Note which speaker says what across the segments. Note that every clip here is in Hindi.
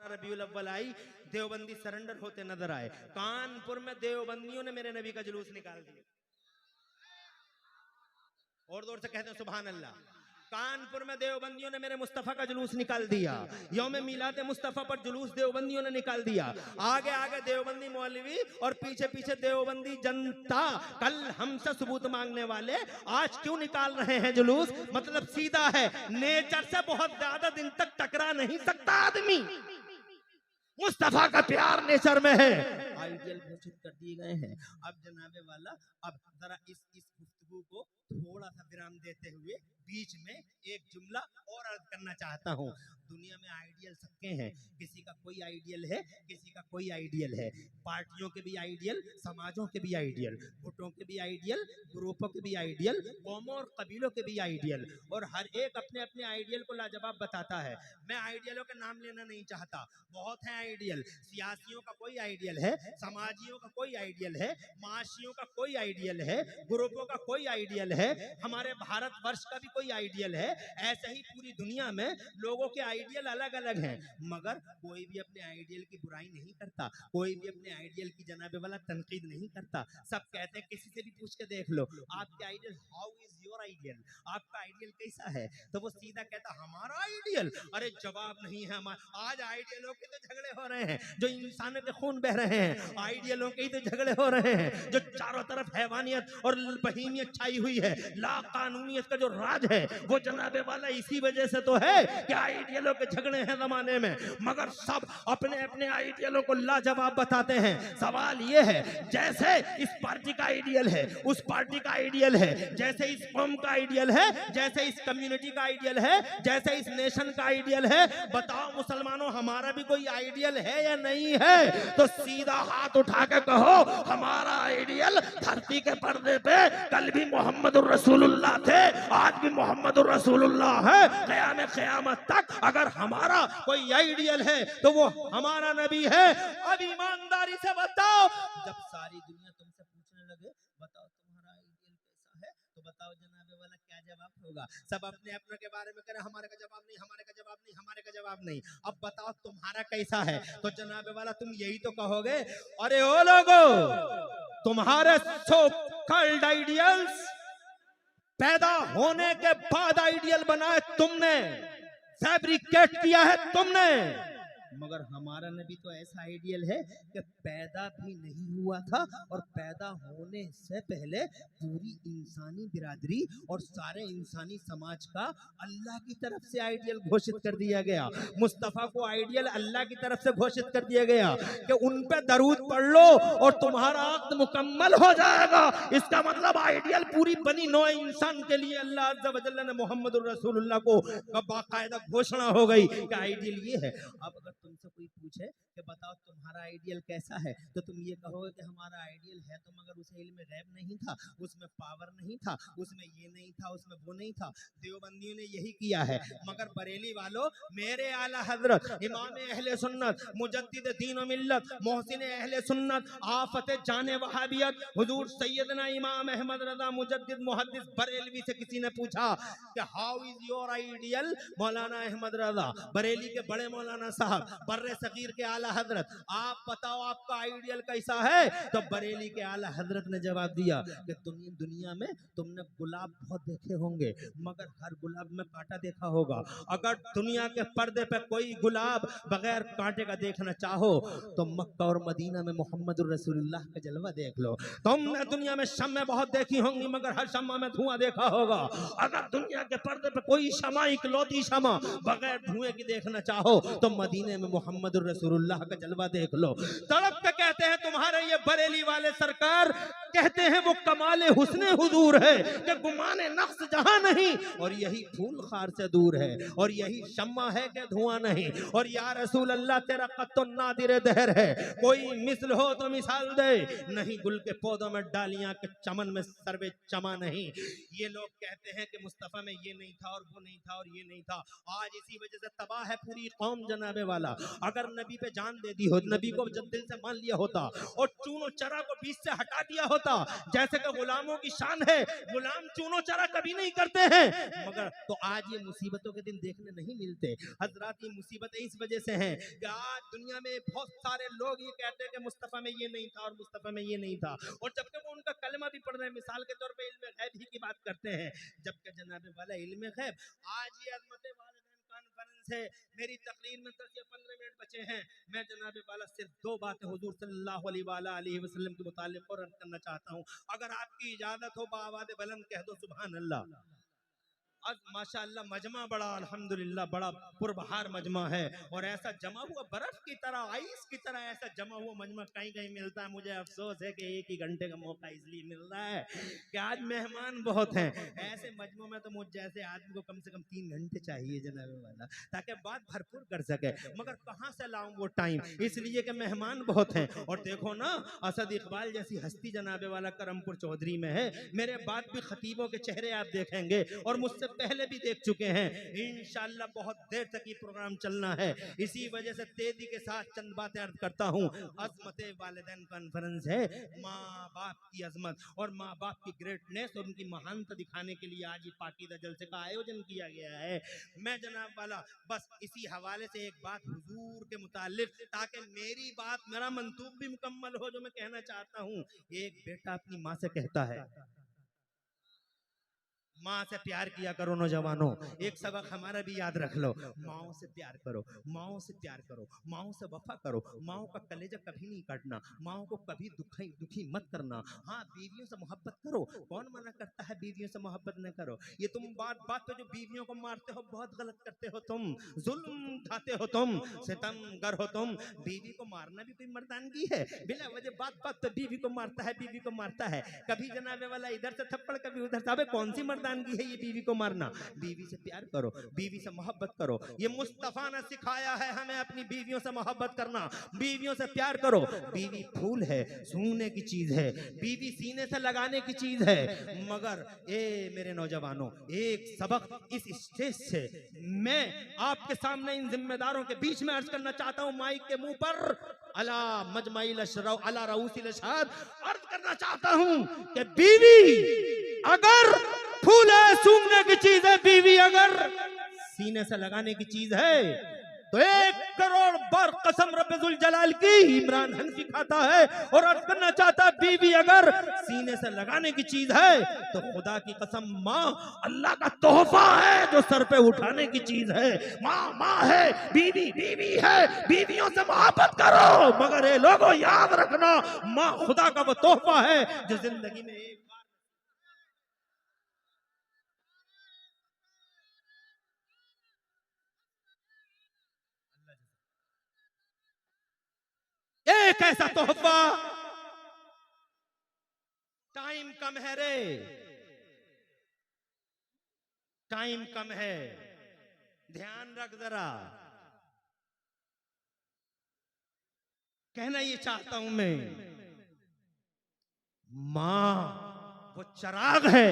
Speaker 1: रबीउल अव्वल आई, देवबंदी सरेंडर होते नजर आए। कानपुर में देवबंदियों ने मेरे नबी का जुलूस निकाल दिया, और जोर से कहते हैं सुभान अल्लाह। कानपुर में देवबंदियों ने मेरे मुस्तफा का जुलूस निकाल दिया। यौम मिलाद मुस्तफा पर जुलूस देवबंदियों ने निकाल दिया। आगे आगे देवबंदी मौलवी और पीछे पीछे देवबंदी जनता। कल हमसे सबूत मांगने वाले आज क्यों निकाल रहे हैं जुलूस? मतलब सीधा है, नेचर से बहुत ज्यादा दिन तक टकरा नहीं सकता आदमी। मुस्तफा का प्यार नेचर में है। आइडियल घोषित कर दिए गए हैं। अब जनाबे वाला, अब जरा इस गुफ्तगू को थोड़ा सा विराम देते हुए बीच में एक जुमला और अर्ज करना चाहता हूँ। दुनिया में आइडियल सबके हैं, किसी का कोई आइडियल है, किसी का कोई आइडियल है। पार्टियों के भी आइडियल, समाजों के भी आइडियल, गुटों के भी आइडियल, ग्रुपों के भी आइडियल, कौमों और कबीलों के भी आइडियल, और हर एक अपने अपने आइडियल को लाजवाब बताता है। मैं आइडियलों के नाम लेना नहीं चाहता, बहुत है आइडियल। सियासियों का कोई आइडियल है, समाजियों का कोई आइडियल है, माशियों का कोई आइडियल है, ग्रुपों का कोई आइडियल है, हमारे भारतवर्ष का भी कोई आइडियल है। ऐसे ही पूरी दुनिया में लोगों के आइडियल अलग अलग हैं, मगर कोई भी अपने आइडियल की बुराई नहीं करता, कोई भी अपने आइडियल की जनाबे वाला तनकीद नहीं करता। सब कहते हैं, किसी से भी पूछ के देख लो आपके ideal, how is your ideal, आपका आइडियल कैसा है, तो वो सीधा कहता हमारा आइडियल। अरे जवाब नहीं है हमारा। आज आइडियलों के तो झगड़े हो रहे हैं जो इंसानों के खून बह रहे हैं, आइडियलों के ही तो झगड़े हो रहे हैं जो चारों तरफ हैवानियत और बहीमियत छाई हुई है। ला कानूनियत का जो राज है वो जनाबे वाला इसी वजह से तो है कि आइडियलों के झगड़े हैं जमाने में, मगर सब अपने अपने आइडियलों को लाजवाब बताते हैं। सवाल ये है, जैसे इस पार्टी का आइडियल है, उस पार्टी का आइडियल है, जैसे इस कौम का आइडियल है, जैसे इस कम्युनिटी का आइडियल है, जैसे इस नेशन का आइडियल है, बताओ मुसलमानों हमारा भी कोई आइडियल है या नहीं है? तो सीधा हाथ उठा के कहो हमारा आइडियल धरती के पर्दे पे कल भी मोहम्मद रसूलुल्लाह थे, आज भी मोहम्मद रसूलुल्लाह है, क़याम क़यामत तक अगर हमारा कोई आइडियल है तो वो हमारा नबी है। अब ईमानदारी से बताओ, जब सारी दुनिया तुमसे पूछने लगे बताओ तुम्हारा आइडियल कैसा है, तो बताओ जनाबे वाला क्या जवाब होगा? सब अपने अपने के बारे में करें, हमारे का जवाब नहीं, हमारे का जवाब नहीं, हमारे का जवाब नहीं। अब बताओ तुम्हारा कैसा है, तो जनाबे वाला तुम यही तो कहोगे, अरे ओ लोगो तुम्हारे सो कॉल्ड आइडियल्स पैदा होने के बाद आइडियल बनाए तुमने, फैब्रिकेट किया है तुमने, मगर हमारा नबी तो ऐसा आइडियल है कि पैदा भी नहीं हुआ था और पैदा होने से पहले पूरी इंसानी बिरादरी और सारे इंसानी समाज का अल्लाह की तरफ से आइडियल घोषित कर दिया गया। मुस्तफा को आइडियल अल्लाह की तरफ से घोषित कर दिया गया कि उन पे दरूद पढ़ लो और तुम्हारा अक़्द मुकम्मल हो जाएगा। इसका मतलब आइडियल पूरी बनी नौ इंसान के लिए अल्लाह अज़्ज़ा व जल्ला ने मोहम्मद रसूलुल्लाह को बाकायदा घोषणा हो गई कि आइडियल ये है। अब अगर तुमसे कोई पूछे कि बताओ तुम्हारा आइडियल कैसा है, तो तुम ये कहोगे कि हमारा आइडियल है तो मगर उस इल्म गैब नहीं था, उसमें पावर नहीं था, उसमें ये नहीं था, उसमें वो नहीं था। देवबंदियों ने यही किया है, मगर बरेली वालों मेरे आला हजरत इमाम अहले सुन्नत मुजद्दिद दीन व मिल्लत मोहसिन अहले सुन्नत आफत जाने वहाबियत हुजूर सैयदना इमाम अहमद रज़ा मुजद्दिद मुहद्दिस बरेलवी से किसी ने पूछा कि हाउ इज योर आइडियल, मौलाना अहमद रज़ा बरेली के बड़े मौलाना साहब बर्रे सगीर के आला हजरत, आप बताओ आपका आइडियल कैसा है? तो बरेली के आला हजरत ने जवाब दिया कि दुनिया में तुमने गुलाब बहुत देखे होंगे मगर हर गुलाब में कांटा देखा होगा। अगर दुनिया के पर्दे पे कोई गुलाब बगैर कांटे का देखना चाहो तो मक्का और मदीना में मोहम्मद रसूलुल्लाह का जलवा देख लो। तुमने दुनिया में शम्में बहुत देखी होंगी मगर हर शम्मा में धुआं देखा होगा। अगर दुनिया के पर्दे पे कोई शमा इकलौती शमा बगैर धुएं की देखना चाहो तो मदीने में मोहम्मद रसूलुल्लाह का जलवा देख लो। तड़प के कहते हैं तुम्हारे ये बरेली वाले सरकार, कहते हैं वो कमाले हुस्ने हुजूर है कि गुमाने नफ्स जहां नहीं, और यही फूल खार से दूर है और यही शम्मा है कि धुआं नहीं। और या रसूल अल्लाह तेरा कत्तो नादिर दहर है, कोई मिसल हो तो मिसाल दे, नहीं गुल के पौधों में डालियां के चमन में सर्वे चमा नहीं। ये लोग कहते हैं कि मुस्तफा में ये नहीं था और वो नहीं था और ये नहीं था। आज इसी वजह से तबाह है पूरी कौम जनाबे वाला। अगर नबी पे जान दे दी हो, नबी को जब दिल से मान लिया होता और चूनो चरा को बीच से हटा दिया होता, जैसे कि गुलामों की शान है, गुलाम चूनो चरा कभी नहीं करते हैं, मगर तो आज ये मुसीबतों के दिन देखने नहीं मिलते। हजरात ये मुसीबतें इस वजह से हैं कि आज दुनिया में बहुत सारे लोग ये कहते हैं कि मुस्तफा में ये नहीं था और मुस्तफा में ये नहीं था, और जबकि वो उनका कलमा भी पढ़ रहे हैं, मिसाल के तौर पे इल्म गैब ही की बात करते हैं, जबकि जनाब वाला इल्म गैब आज ये अज़मत वालिदैन कॉन्फ्रेंस है, मेरी तकरीर में 10 या 15 मिनट बचे हैं, मैं जनाब वाला सिर्फ 2 बातें हुजूर सल्लल्लाहु अलैहि वसल्लम के मुतालिक और अर्ज करना चाहता हूँ। अगर आपकी इजाजत हो बावाद बुलंद कह दो सुभान अल्लाह। आज माशाअल्लाह मजमा बड़ा अल्हम्दुलिल्लाह बड़ा पुरबहार मजमा है, और ऐसा जमा हुआ बर्फ की तरह, आइस की तरह ऐसा जमा हुआ मजमा कहीं कहीं मिलता है। मुझे अफसोस है कि 1 ही घंटे का मौका इसलिए मिल रहा है कि आज मेहमान बहुत हैं। ऐसे मजमों में तो मुझ जैसे आदमी को कम से कम 3 घंटे चाहिए जनाब वाला, ताकि बात भरपूर कर सके, मगर कहाँ से लाऊं वो टाइम, इसलिए कि मेहमान बहुत हैं। और देखो ना, असद इकबाल जैसी हस्ती जनाब वाला करमपुर चौधरी में है, मेरे बाद भी खतीबों के चेहरे आप देखेंगे और मुझसे पहले भी देख चुके हैं। इंशाअल्लाह बहुत देर तक ये प्रोग्राम चलना है, इसी वजह से तेजी के साथ चंद बातें अर्ज करता हूँ। अज़मत वालिदैन कॉन्फ्रेंस है माँ बाप की अजमत और माँ बाप की ग्रेटनेस और उनकी महानता दिखाने के लिए आज ये पाकीज़ा जलसे का आयोजन किया गया है। मैं जनाब वाला बस इसी हवाले से एक बात हुजूर के मुतालिक, ताकि मेरी बात मेरा मंतूब भी मुकम्मल हो, जो मैं कहना चाहता हूँ। एक बेटा अपनी माँ से कहता है, माँ से प्यार किया करो नौजवानों, एक सबक हमारा भी याद रख लो, माओ से प्यार करो, माओ से प्यार करो, माओ से वफा करो, माओ का कलेजा कभी नहीं काटना, माओ को कभी दुखी मत करना। हाँ, बीवियों से मोहब्बत करो, कौन मना करता है बीवियों से मोहब्बत न करो। ये तुम बात बात पे जो बीवियों को मारते हो बहुत गलत करते हो, तुम जुल्म ढाते हो, तुम सितमगर हो, तुम बीवी को मारना भी कोई मर्दानगी है? बिना वजह बात बात पे बीवी को मारता है, बीवी को मारता है, कभी जनाबे वाला इधर से थप्पड़ कभी उधर से, कौन सी मर्दानगी है ये बीवी को मारना? बीवी से प्यार करो, बीवी से मोहब्बत करो, ये मुस्तफा ने सिखाया है हमें अपनी बीवियों से मोहब्बत करना, बीवियों से प्यार करो। बीवी फूल है, सूंघने की चीज है, बीवी सीने से लगाने की चीज है, मगर ए मेरे नौजवानों, एक सबक इस स्टेज से मैं आपके सामने इन जिम्मेदारों के बीच में अर्ज करना चाहता हूं, माइक के मुंह पर अला मजमाइल अशरा अला रऊसिल अशहाद अर्ज करना चाहता हूं कि बीवी अगर फूल है, सूंघने की चीज है, बीवी अगर सीने से लगाने की चीज है, तो 1 करोड़ बार कसम रब्बुल जलाल की इमरान हनफी खाता है और अर्ज करना चाहता है, बीवी अगर सीने से लगाने की चीज है तो खुदा की कसम माँ अल्लाह का तोहफा है जो सर पे उठाने की चीज है। माँ माँ है, बीवी बीवी है, बीवियों से मोहब्बत करो, मगर ये लोगों याद रखना, माँ खुदा का वो तोहफा है जो जिंदगी में एक ऐसा तोहफा। टाइम कम है रे, टाइम कम है, ध्यान रख जरा। कहना ये चाहता हूं मैं, मां वो चिराग है,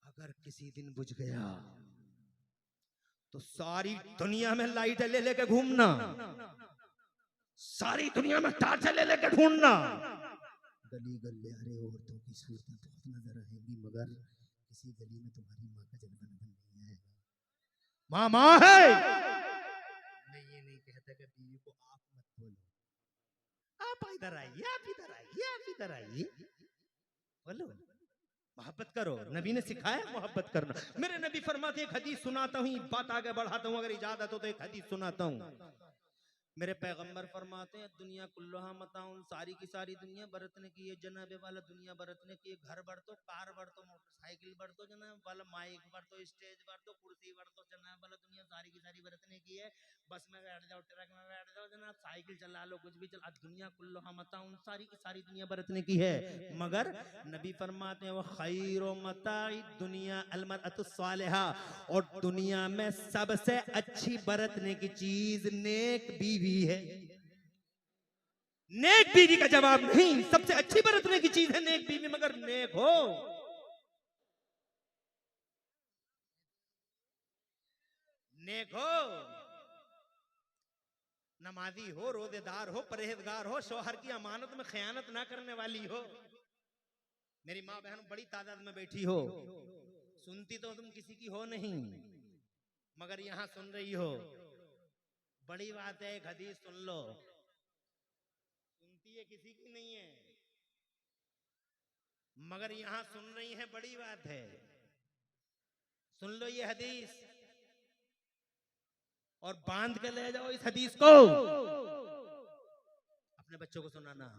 Speaker 1: अगर किसी दिन बुझ गया तो सारी दुनिया में लाइट ले लेके घूमना, सारी दुनिया में टार्च ले लेके ढूंढना। गली गली हरे औरतों की सूरतें बहुत नजर आएंगी, मगर किसी गली में तुम्हारी माँ का जलवा नजर नहीं आएगा। माँ माँ है। मैं ये नहीं कहता कि बीवी को आप मत बोलो, आप इधर आइए, आप इधर आइए, आप इधर आइए, बोलो मोहब्बत करो। नबी ने सिखाया मोहब्बत करना। मेरे नबी फरमाते, एक हदीस सुनाता हूँ, बात आगे बढ़ाता हूँ, अगर इजाजत हो तो एक हदीस सुनाता हूँ। मेरे पैगंबर फरमाते हैं, दुनिया कुल्लहा मताउन, सारी की सारी दुनिया बरतने की है जनाबे वाला, दुनिया बरतने की है, घर बढ़ तो, कार बढ़ तो, मोटरसाइकिल बढ़ तो जनाब वाला, माइक बढ़ तो, स्टेज बढ़ तो, कुर्सी बढ़ तो जनाब वाला, दुनिया सारी की सारी बरतने की है। बस में बैठ जाओ, ट्रक में बैठ जाओ जनाब, साइकिल चला लो, कुछ भी चला, दुनिया कुल्लहा मताउन, सारी की सारी दुनिया बरतने की है, मगर नबी फरमाते हैं, वो खैरो मताई दुनिया अलमरअतुस सालिहा, और दुनिया में सबसे अच्छी बरतने की चीज नेक बीवी है। नेक बीवी का जवाब नहीं, सबसे अच्छी बरतने की चीज है नेक बीवी, मगर नेक हो, नेक हो, नमाजी हो, रोजेदार हो, परहेजगार हो, शौहर की अमानत में खयानत ना करने वाली हो। मेरी माँ बहन बड़ी तादाद में बैठी हो, सुनती तो तुम किसी की हो नहीं, मगर यहां सुन रही हो। बड़ी बात है, एक हदीस सुन लो, सुनती है किसी की नहीं है, मगर यहां सुन रही है, बड़ी बात है। सुन लो ये हदीस और बांध के ले जाओ इस हदीस को, अपने बच्चों को सुनाना।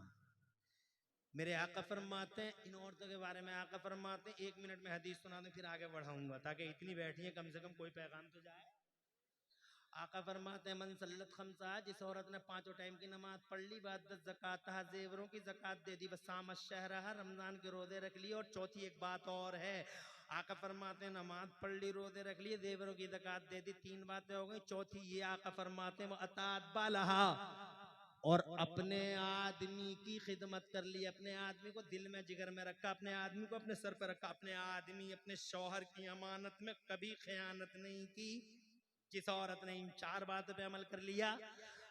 Speaker 1: मेरे आका फरमाते हैं, इन औरतों के बारे में आका फरमाते हैं, 1 मिनट में हदीस सुना दूं फिर आगे बढ़ाऊंगा, ताकि इतनी बैठी है कम से कम कोई पैगाम तो जाए। आका फरमाते हैं, मन सल्लत खमसा, जिस औरत ने 5 टाइम की नमाज पढ़ ली, बाद ज़कात, जेवरों की ज़कात दे दी, बस साम शहर, रमजान के रोजे रख लिए। और चौथी एक बात और है, आका फरमाते हैं, नमाज पढ़ ली, रोजे रख लिए, देवरों की ज़कात दे दी, 3 बातें हो गई। चौथी ये आका फरमाते हैं, वो अतात बालहा, और अपने आदमी की खिदमत कर ली, अपने आदमी को दिल में जिगर में रखा, अपने आदमी को अपने सर पर रखा, अपने आदमी अपने शौहर की अमानत में कभी खयानत नहीं की। जिस औरत ने इन 4 बातों पे अमल कर लिया,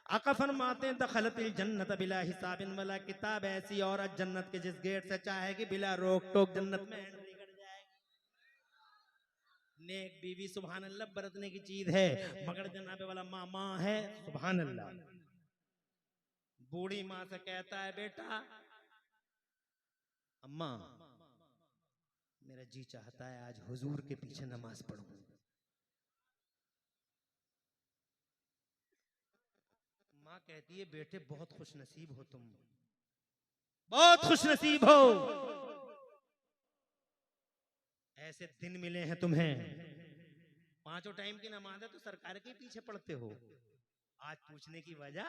Speaker 1: आका फरमाते हैं, दखलतिल जन्नत बिला हिसाबिन वला किताब, ऐसी औरत जन्नत के जिस गेट से चाहेगी बिला रोक टोक जन्नत में एंट्री कर जाएगी। नेक बीवी सुभान अल्लाह बरतने की चीज है, मगर जनाबे वाला मामा है, सुभान अल्लाह। बूढ़ी माँ से कहता है, बेटा अम्मा मेरा जी चाहता है आज हुजूर के पीछे नमाज पढ़ूं। माँ कहती है, बेटे बहुत खुशनसीब हो तुम, बहुत खुशनसीब हो, ऐसे दिन मिले हैं तुम्हें। 5 टाइम की नमाज है तो सरकार के पीछे पढ़ते हो। आज पूछने की वजह,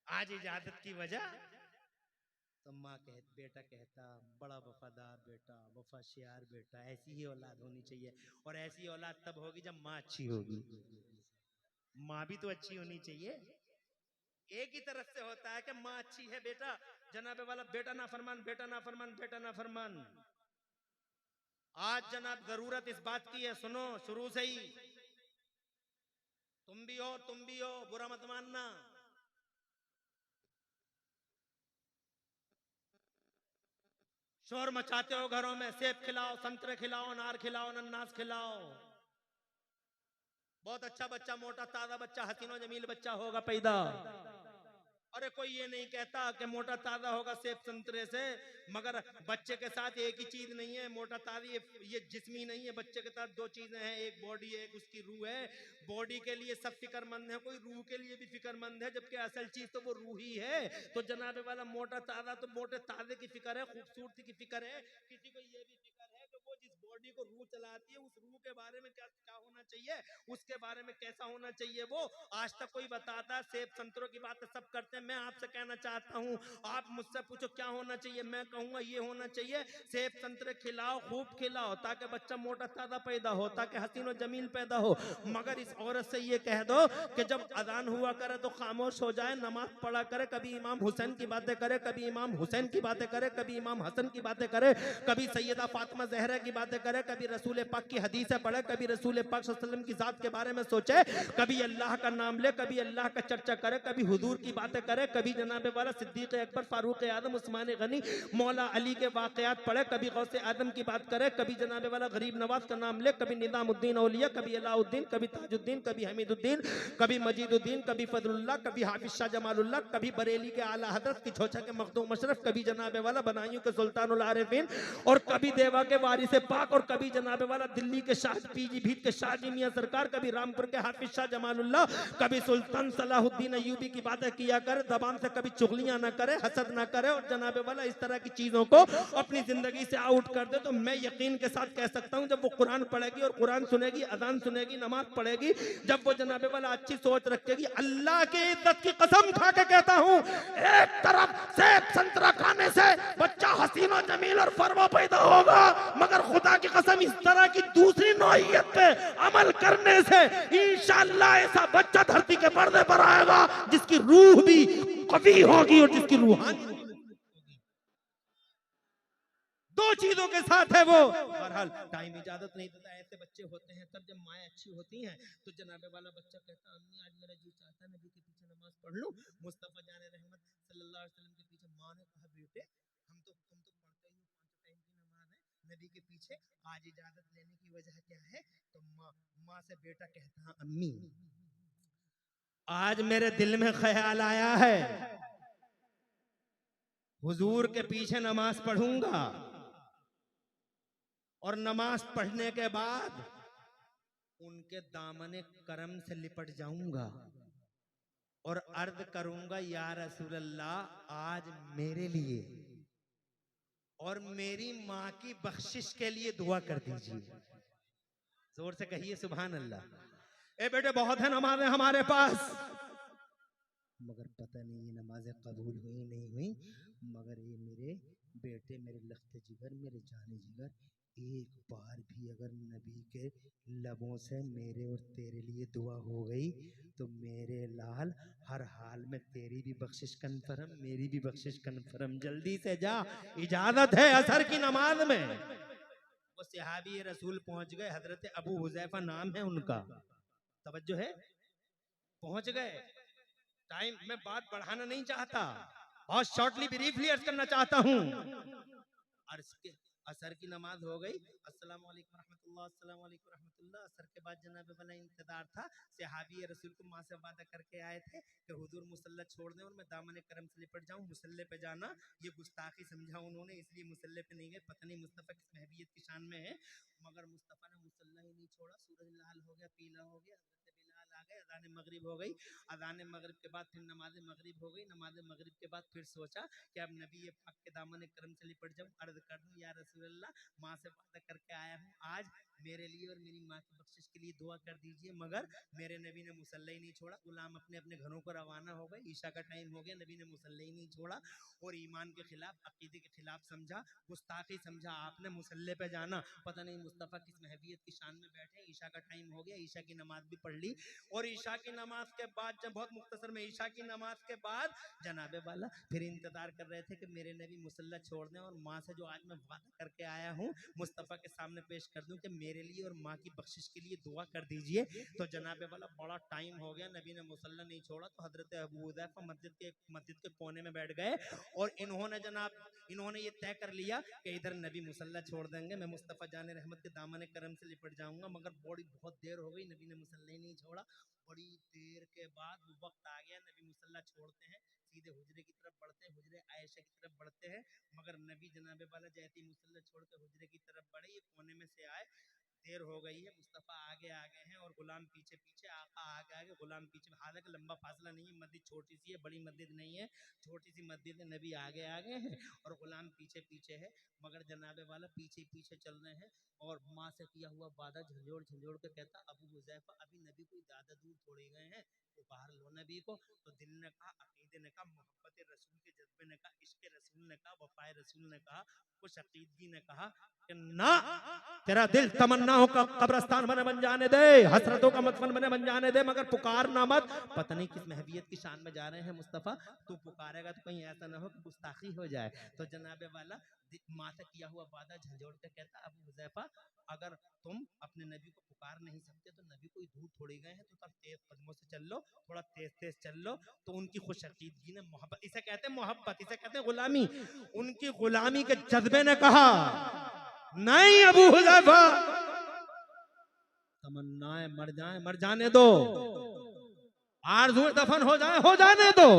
Speaker 1: आज इजाजत की वजह। तो माँ बेटा कहता, बड़ा वफादार बेटा, वफाशियार बेटा, ऐसी ही औलाद होनी चाहिए। और ऐसी औलाद तब होगी जब माँ अच्छी होगी। माँ भी तो अच्छी होनी चाहिए। एक ही तरफ से होता है कि माँ अच्छी है, बेटा जनाबे वाला बेटा ना फरमान, बेटा ना फरमान, बेटा ना फरमान। आज जनाब जरूरत इस बात की है, सुनो शुरू से ही, तुम भी हो, बुरा मत मानना। शोर मचाते हो घरों में, सेब खिलाओ, संतरे खिलाओ, अनार खिलाओ, अनानास खिलाओ। बहुत अच्छा बच्चा, मोटा ताजा बच्चा, हसीनो जमील बच्चा होगा पैदा। अरे कोई ये नहीं कहता कि मोटा ताजा होगा सेब संतरे से, मगर बच्चे के साथ एक ही चीज नहीं है। मोटा ताजा ये जिस्मी नहीं है, बच्चे के साथ 2 चीजें हैं, एक बॉडी है, एक उसकी रूह है। बॉडी के लिए सब फिक्रमंद है, कोई रूह के लिए भी फिक्रमंद है, जबकि असल चीज तो वो रूह ही है। तो जनाबे वाला मोटा ताजा तो मोटे ताजे की फिक्र है, खूबसूरती की फिक्र है। किसी को ये भी फिक्र है कि वो जिस बॉडी को रूह चलाती है, उस रूह के बारे में क्या होना चाहिए, उसके बारे में कैसा होना चाहिए। वो आज तक कोई बताता, सेब संतरों की बात सब करते हैं। मैं आपसे कहना चाहता हूं, आप मुझसे पूछो क्या होना चाहिए, मैं कहूंगा ये होना चाहिए, सेब संतरे खिलाओ, खूब खिलाओ, ताकि बच्चा मोटा ताजा पैदा हो, ताकि हसीनो जमील पैदा हो। मगर इस औरत से ये कह दो कि जब अजान हुआ करे तो खामोश हो जाए, नमाज पढ़ा करे, कभी इमाम हुसैन की बातें करे, कभी इमाम हुसैन की बातें करे, कभी इमाम हसन की बातें करे, कभी सैयदा फातिमा ज़हरा की बातें करे, कभी रसूल पाक की हदीसें पढ़े, कभी रसूल पाक सल्लल्लाहु अलैहि वसल्लम की जात के बारे में सोचे, कभी अल्लाह का नाम ले, कभी अल्लाह का चर्चा करे, कभी हुजूर की बातें करे, कभी जनाबे वाला सिद्दीक अकबर, फारूक आजम, उस्मान गनी, मौला अली के वाकयात पढ़े, कभी गौसे आदम की बात करे, कभी जनाबे वाला गरीब नवाज का नाम ले, कभी निजामुद्दीन औलिया, कभी अलाउद्दीन, कभी ताजुद्दीन, कभी हमीदुद्दीन, कभी मजीदुद्दीन, कभी फजलुल्लाह, कभी हाफिज शाह जमालुल्लाह, कभी बरेली के आला हजरत की छोचा के मखदूम अशरफ, कभी जनाबे वाला बनाइयों के सुल्तानुल आरिफीन, और कभी देवा के वारिस पाक, और कभी जनाबे वाला दिल्ली के शाह पीजी भीत के शाहजी मियां सरकार, कभी रामपुर के हाफिज शाह जमालुल्लाह, कभी सुल्तान सलाहुद्दीन अय्यूबी की बातें किया करे, जबान से कभी चुगलियां ना करे, हसद ना करे, और जनाबे वाला इस तरह की चीजों को अपनी जिंदगी से आउट कर दे। तो मैं यकीन के साथ कह सकता हूं, जब वो कुरान पढ़ेगी और कुरान सुनेगी, अजान सुनेगी, नमाज पढ़ेगी, जब वो जनाबे वाला अच्छी सोच रखेगी, अल्लाह की इज्जत की कसम खा के कहता हूं, एक तरफ सेब संतरा खाने से बच्चा हसीनो जमील और फरमा पैदा होगा, मगर खुदा की कसम इस तरह की दूसरी नौइयत पे अमल करने से इंशाअल्लाह ऐसा बच्चा धरती के पर्दे पर आएगा जिसकी रूह भी कवी होगी और जिसकी रूहानी होगी। 2 चीजों के साथ है वो। बहरहाल टाइम इजाजत नहीं देता, ऐसे बच्चे होते हैं तब जब माएँ अच्छी होती हैं तो जनाबे वाला बच्चा कहता, अम्मी आज मेरा जी चाहता है नबी के पढ़ लूं। मुस्तफ़ा जान रहमत सल्लल्लाहु अलैहि वसल्लम के पीछे माँ ने कहा, बेटे तुम तो पढ़ते ही हो, पांचों टाइम की नमाज है नबी के पीछे, आज इजाजत लेने की वजह क्या है? तो माँ से बेटा कहता है, अम्मी आज मेरे दिल में ख्याल आया है हुजूर के पीछे नमाज पढ़ूंगा और नमाज पढ़ने के बाद उनके दामने करम से लिपट जाऊंगा और अर्ज करूंगा, या रसूल अल्लाह आज मेरे लिए और मेरी माँ की बख्शिश के लिए दुआ कर दीजिए। जोर से कहिए सुभान अल्लाह। ए बेटे बहुत है नमाजें हमारे पास, मगर पता नहीं ये नमाजें कबूल हुई नहीं हुई, मगर ये मेरे बेटे, मेरे लख्त जिगर, मेरे जाने जिगर, एक बार भी अगर नबी के लबों से मेरे और तेरे लिए दुआ हो गई तो मेरे लाल हर हाल में तेरी भी बख्शिश कन्फर्म, मेरी भी बख्शिश कन्फर्म। जल्दी से जा, इजाजत है असर की नमाज में। वो सहाबी रसूल पहुंच गए, हजरत अबू हुजैफा नाम है उनका, तवज्जो है, पहुंच गए। टाइम में बात बढ़ाना नहीं चाहता, बहुत शॉर्टली ब्रीफली अर्ज करना चाहता हूं। अर्ज के असर की नमाज हो गई, अस्सलाम वालेकुम रहमतुल्लाह, अस्सलाम वालेकुम रहमतुल्लाह। असर के बाद जनाब वाला इंतजार था, सहाबी रसूल को माँ से वादा करके आए थे कि हुजूर मुसल्ला छोड़ दें और मैं दामन करम से लिपट जाऊं। मुसल्ले पे जाना ये गुस्ताखी समझा उन्होंने, इसलिए मुसल्ले पे नहीं गए। पता नहीं मुस्तफ़ा किस महबीयत की शान में है, मगर मुस्तफ़ा ने मुसल्ला ही नहीं छोड़ा। सूरज लाल हो गया, पीला हो गया, बिलाल आ गए, अज़ान मगरिब हो गई। अज़ान मगरिब के बाद फिर नमाज मगरिब हो गई। नमाज मगरिब के बाद फिर सोचा कि अब नबी पाक के दामन करम से लिपट जाऊं, अर्ज कर दूं, या रसूल अल्लाह माँ से वादा करके आया हूँ, आज मेरे लिए और मेरी माँ की बख्शिश के लिए दुआ कर दीजिए। मगर मेरे नबी ने मुसल्ला ही नहीं छोड़ा। गुलाम अपने अपने घरों को रवाना हो गए, ईशा का टाइम हो गया, नबी ने मुसल्ला ही नहीं छोड़ा और ईमान के खिलाफ, अकीदे के खिलाफ समझा, गुस्ताखी समझा आपने मुसल्ले पे जाना। पता नहीं मुस्तफ़ा किस महबीयत की शान में बैठे। ईशा का टाइम हो गया, ईशा की नमाज भी पढ़ ली और ईशा की नमाज के बाद, जब बहुत मुख्तसर में, ईशा की नमाज के बाद जनाबे वाला फिर इंतजार कर रहे थे कि मेरे नबी मुसल्ला छोड़ दें और माँ से जो आज मैं वादा करके आया हूँ मुस्तफ़ा के सामने पेश कर दूं कि मेरे लिए और माँ की बख्शिश के लिए दुआ कर दीजिए। तो जनाबे वाला बड़ा टाइम हो गया, नबी ने मुसल्ला नहीं छोड़ा। तो हजरत अबू हुज़ैफा मस्जिद के कोने में बैठ गए और इन्होंने ये तय कर लिया कि इधर नबी मुसल्ला छोड़ देंगे, मैं मुस्तफ़ा जान रहमत के दामन करम से लिपट जाऊंगा। मगर बहुत देर हो गई, नबी ने मुसल्ला ही नहीं छोड़ा। बड़ी देर के बाद वो वक्त आ गया, नबी मुसल्ला छोड़ते हैं, सीधे हुजरे की तरफ बढ़ते हैं, हुजरे आयशा की तरफ बढ़ते हैं। मगर नबी जनाबे वाला जैसे ही मुसल्ला छोड़ के हुजरे की तरफ बढ़े, ये कोने में से आए, देर हो गई है, मुस्तफ़ा आगे आगे हैं और गुलाम पीछे पीछे, आका आगे आगे, गुलाम पीछे। हालांकि लंबा फासला नहीं है, मस्जिद छोटी सी है, बड़ी मस्जिद नहीं है, छोटी सी मस्जिद है। नबी आगे आगे हैं और गुलाम पीछे पीछे है। मगर जनाबे वाला पीछे पीछे चल रहे हैं और माँ से किया हुआ वादा झंझोड़ झंझोड़ के कहता, अबू हुज़ैफा अभी नबी कोई ज्यादा दूर छोड़े गए हैं, पुकार लो नबी को। तो दिल ने कहा, अकीदे ने कहा, मोहब्बत रसूल के जज्बे ने कहा, इश्क रसूल ने कहा, वफाए रसूल ने कहा, कुछ अकीदगी ने कहा कि ना, तेरा दिल तमन्नाओं का कब्रस्तान बन जाने दे, हसरतों का मदफन बन जाने दे, मगर पुकारना मत। पता नहीं किस महबीयत की शान में जा रहे हैं मुस्तफ़ा, तू पुकारेगा तो कहीं ऐसा ना हो कि गुस्ताखी हो जाए। तो जनाबे वाला माँ से किया हुआ वादा झंझोड़ के कहता, अबू हुज़ैफा अगर तुम अपने नबी को पुकार नहीं सकते तो नबी कोई दूर थोड़ी गए हैं, तो तब तेज कदमों से चल लो, थोड़ा तेज तेज चल लो। तो उनकी खुश अकीदगी ने, मोहब्बत, इसे कहते हैं मोहब्बत, इसे कहते हैं गुलामी, उनकी गुलामी के जज्बे ने कहा, नहीं अबू हुज़ैफा, तमन्नाएं मर जाने दो, आरज़ू दफन हो जाने दो,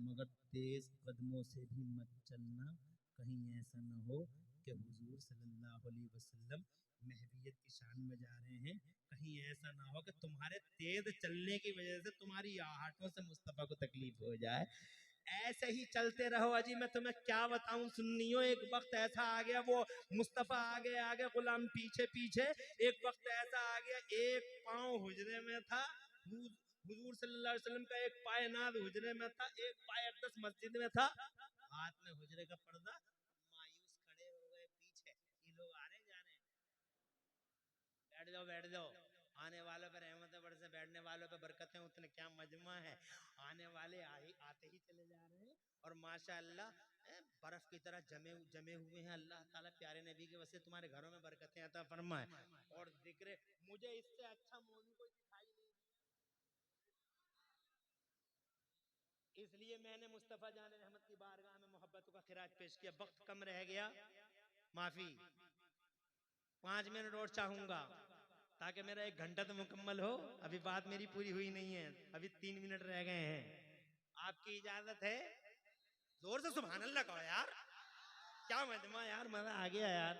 Speaker 1: मगर तेज कदमों से भी मत चलना, कहीं ऐसा न हो कि हुजूर सल्लल्लाहु अलैहि वसल्लम महबीयत की शान में जा रहे हैं, कहीं ऐसा ना हो कि तुम्हारे तेज चलने की वजह से तुम्हारी आहटों से मुस्तफ़ा को तकलीफ हो जाए। ऐसे ही चलते रहो। अजी मैं तुम्हें क्या बताऊं सुन्नियों, एक वक्त ऐसा आ गया, वो मुस्तफ़ा आगे आगे, गुलाम पीछे पीछे। एक वक्त ऐसा आ गया, एक पांव हुजरे में था, हुजूर सल्लल्लाहु अलैहि वसल्लम का एक पाय नाद हुजरे में था, एक पाय अक़दस मस्जिद में था, हाथ में हुजरे का पर्दा, मायूस खड़े हो गए पीछे। ये लोग आ रहे जा रहे हैं, बैठ जाओ, आने वालों पर रहमतें बरसे, बैठने वालों पे बरकतें उतने, क्या मजमा है। आने वाले आते ही चले जा रहे हैं और माशाअल्लाह बर्फ की तरह जमे हुए हैं। अल्लाह ताला प्यारे नबी के वजह से तुम्हारे घरों में बरकतें अता फरमाए। और जिक्र, मुझे इससे अच्छा मौजू कोई दिखाई नहीं इसलिए मैंने मुस्तफा जान रहमत की बारगाह में मोहब्बतों का खिराज पेश किया। वक्त कम रह गया, माफी, 5 मिनट और चाहूंगा ताकि मेरा 1 घंटा तो मुकम्मल हो। अभी बात मेरी पूरी हुई नहीं है, अभी 3 मिनट रह गए हैं। आपकी इजाजत है? जोर से सुभान अल्लाह कहो यार, क्या मजमा यार, मजा आ गया यार,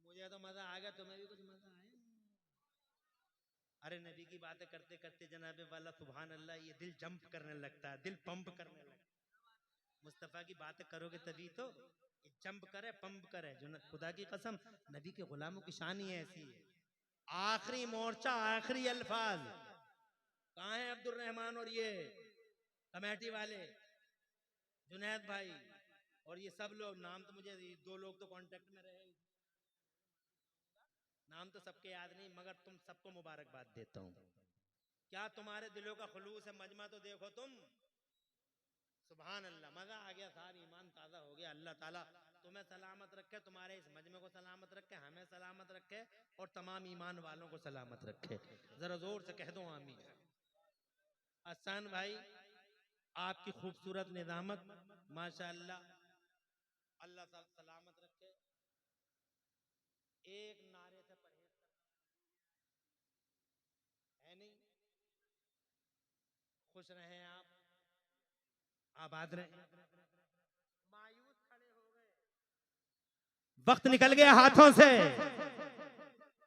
Speaker 1: मुझे तो मजा आ गया, तुम्हें भी कुछ मजा आया? अरे नबी की बातें करते करते जनाबे वाला सुभान अल्लाह, ये दिल जंप करने लगता है, दिल पंप करने लगता है। मुस्तफा की बातें करोगे तभी तो ये जंप करे, पंप करे। जो खुदा की कसम, नबी के गुलामों की शान ही ऐसी है। आखिरी मोर्चा, आखिरी अल्फाज, कहाँ है अब्दुल रहमान और ये कमेटी वाले, जुनैद भाई और ये सब लोग? नाम तो मुझे 2 लोग तो कांटेक्ट में रहे, नाम तो सबके याद नहीं, मगर तुम सबको मुबारकबाद देता हूँ। क्या तुम्हारे दिलों का खुलूस है, मजमा तो देखो तुम। सुभान अल्लाह, मजा आ गया साहब, ईमान ताजा हो गया। अल्लाह ताला तुम्हें सलामत रखे, तुम्हारे इस मजमे को सलामत रखे, हमें सलामत रखे और तमाम ईमान वालों को सलामत रखे। जरा जोर से कह दो आमीन। अहसान भाई, आपकी खूबसूरत निजामत, माशाअल्लाह, अल्लाह सलामत रखे। एक नारे से परहेज है नहीं। खुश रहें आप, आबाद रहें। मायूस खड़े हो गए, वक्त निकल गया हाथों से,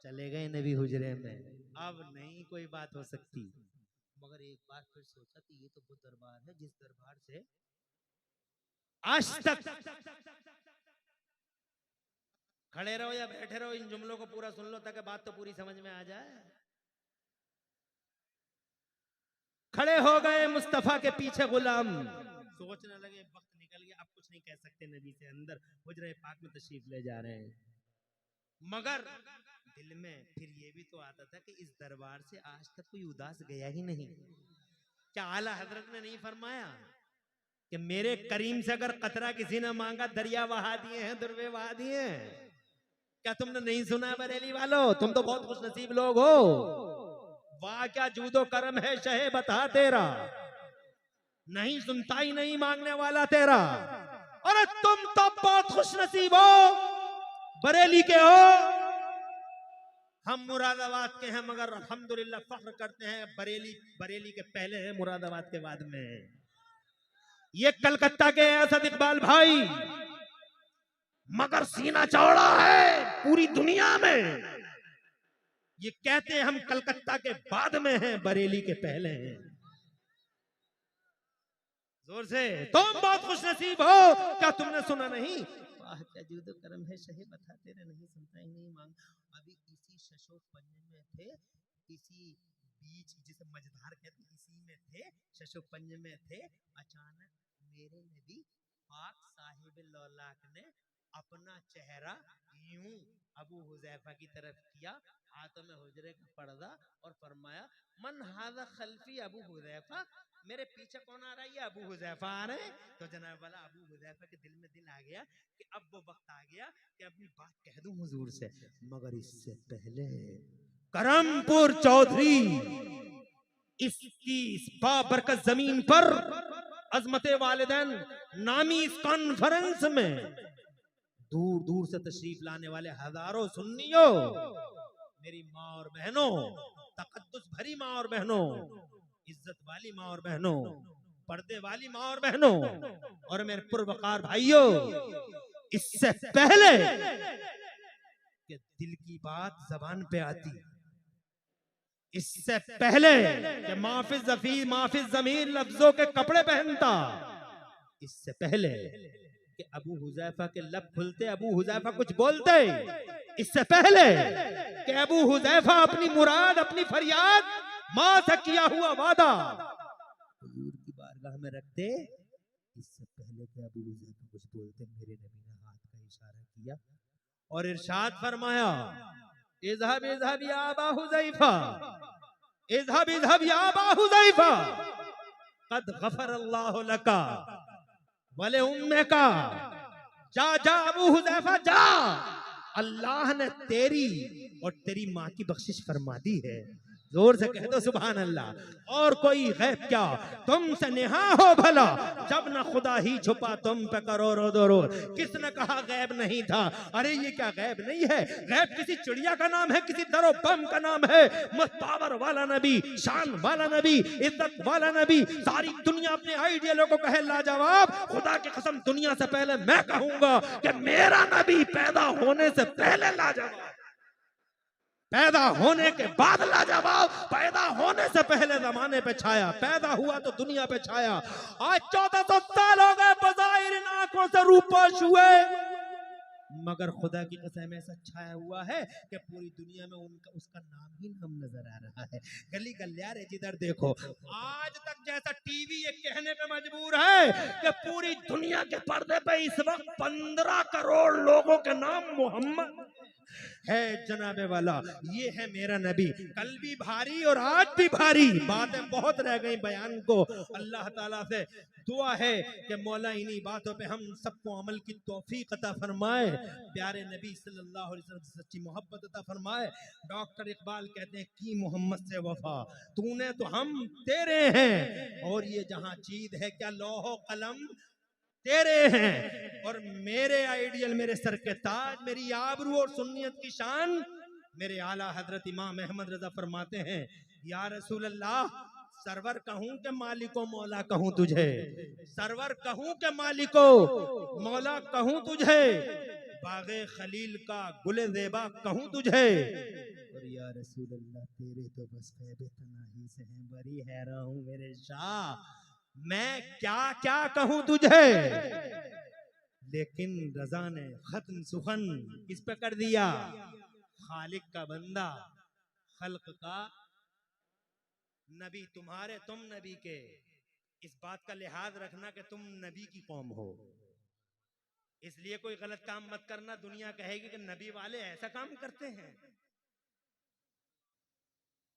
Speaker 1: चले गए नबी हुजरे में, अब नहीं कोई बात हो सकती। मगर एक बार फिर सोचा कि ये तो वो दरबार है जिस दरबार से आज तक, खड़े रहो या बैठे रहो, इन जुमलों को पूरा सुन लो ताकि बात तो पूरी समझ में आ जाए। खड़े हो गए मुस्तफा के पीछे गुलाम, सोचने लगे वक्त निकल गया, अब कुछ नहीं कह सकते नबी से, अंदर हुजरे पाक में तशरीफ ले जा रहे हैं। मगर दिल में फिर ये भी तो आता था कि इस दरबार से आज तक कोई उदास गया ही नहीं। क्या आला हजरत ने नहीं फरमाया कि मेरे करीम से अगर कतरा किसी ने मांगा, दरिया बहा दिए हैं, दुर्वे बहा दिए हैं? क्या तुमने नहीं सुना बरेली वालों? तुम तो बहुत खुश नसीब लोग हो। वाह क्या जूदो करम है शहे बता तेरा, नहीं सुनता ही नहीं मांगने वाला तेरा। अरे तुम तो बहुत खुश नसीब हो, बरेली के हो, हम मुरादाबाद के हैं, मगर अल्हम्दुलिल्लाह फख्र करते हैं बरेली के पहले है, मुरादाबाद के बाद में है। ये कलकत्ता के असद इकबाल भाई, मगर सीना चौड़ा है पूरी दुनिया में। ये कहते हैं हम कलकत्ता के बाद में हैं, बरेली के पहले हैं। जोर से, तुम बहुत खुश नसीब हो, क्या तुमने सुना नहीं? वाह क्या जूदो करम है शहे बता तेरे, नहीं सुनता ही नहीं मांग। अभी इसी शशो पंज में थे, इसी बीच जिसे मझधार कहते हैं, इसी में थे, शशो पंज में थे। अचानक मेरे नबी पाक साहिब लौलाक ने अपना चेहरा यूं अबू हुजैफा की तरफ किया, हाथों में हुजरे का पर्दा, और फरमाया मन हाज़ा खल्फी अबू हुजैफा, मेरे पीछे कौन आ रहा है? ये अबू हुजैफा आ रहे हैं। तो जनाब वाला अबू हुजैफा के दिल में दिल आ गया कि अब वो वक्त आ गया कि अपनी बात कह दूं हुजूर से। मगर इससे पहले करमपुर चौधरी इसकी बाबरकत जमीन पर अजमते वालिदैन नामी इस कॉन्फ्रेंस में दूर दूर से तशरीफ लाने वाले हजारों सुन्नियों, मेरी माँ और बहनों, तकद्दुस भरी माँ और बहनों, इज्जत वाली माँ और बहनों, पर्दे वाली माँ और बहनों, और मेरे पुरवकार भाइयों, इससे पहले कि दिल की बात जबान पे आती, इससे पहले कि माफिज जमीन लफ्जों के कपड़े पहनता, इससे पहले कि अबू हुजैफा के लब खुलते, अबू हुजैफा कुछ बोलते, इससे पहले कि अबू हुजैफा अपनी मुराद, अपनी फरियाद, मां से किया हुआ वादा हुजूर की बारगाह में रखते, इससे पहले कि अबू हुजैफा कुछ बोलते, मेरे नबी ने हाथ का इशारा किया और इरशाद फरमाया, इज़हब इज़हब या अबा हुजैफा, इज़हब इज़हब या अबा हुजैफा, कद गफर अल्लाहु लका वले उम्मे का, जा जा अबू हुजैफा जा, अल्लाह ने तेरी और तेरी माँ की बख्शिश फरमा दी है। जोर से कह दो सुभान अल्लाह। और कोई गैब क्या, तुमसे नेहा हो भला, जब न खुदा ही छुपा तुम पे करोड़ों दरोड़। किसने कहा गैब नहीं था? अरे ये क्या गैब नहीं है? गैब किसी चिड़िया का नाम है, किसी दरो बम का नाम है। पावर वाला नबी, शान वाला नबी, इज्जत वाला नबी, सारी दुनिया अपने आइडियलों को कहे लाजवाब। खुदा की कसम दुनिया से पहले मैं कहूंगा कि मेरा नबी पैदा होने से पहले लाजवाब, पैदा होने के बाद लाजवाब, पैदा होने से पहले जमाने पे छाया, पैदा हुआ तो दुनिया पे छाया। आज 1400 साल हो गए बज़ाहिर इन आंखों से रूपोश हुए, मगर खुदा की कसम ऐसा छाया हुआ है कि पूरी दुनिया में उनका उसका नाम ही नाम नजर आ रहा है। गली गलियारे जिधर देखो, आज तक जैसा टीवी ये कहने पे मजबूर है कि पूरी दुनिया के पर्दे पे इस वक्त 15 करोड़ लोगों के नाम मोहम्मद है जनाबे वाला। ये है मेरा नबी। कल भी भारी और आज भी भारी, बातें बहुत रह गई बयान को। अल्लाह ताला से दुआ है कि मौला इन्हीं बातों पे हम सबको अमल की तौफीक अता फरमाए, प्यारे नबी सल्लल्लाहु अलैहि वसल्लम से सच्ची मोहब्बत अता फरमाए। डॉक्टर इकबाल कहते हैं की मोहम्मद से वफा, तूने तो हम तेरे हैं, और ये जहां चीज है क्या लौहो कलम तेरे हैं, और मेरे आइडियल, मेरे सर के ताज, मेरी आबरू और सुन्नियत की शान मेरे आला हजरत इमाम अहमद रजा फरमाते हैं, या रसूल अल्लाह, सरवर कहूं के मालिको मौला कहूं तुझे, सरवर कहूं के मालिको मौला कहूं तुझे, बागे खलील का गुले ज़ेबा कहूं तुझे, और या रसूल अल्लाह तेरे तो बस ख़ैबे तनाही से हैं, बड़ी हैरान हूं मेरे शाह, मैं क्या क्या कहूं तुझे। लेकिन रजा ने खत्म सुखन किस पे कर दिया? खालिक का बंदा, खल्क का नबी, तुम्हारे तुम नबी के। इस बात का लिहाज रखना कि तुम नबी की कौम हो, इसलिए कोई गलत काम मत करना। दुनिया कहेगी कि नबी वाले ऐसा काम करते हैं,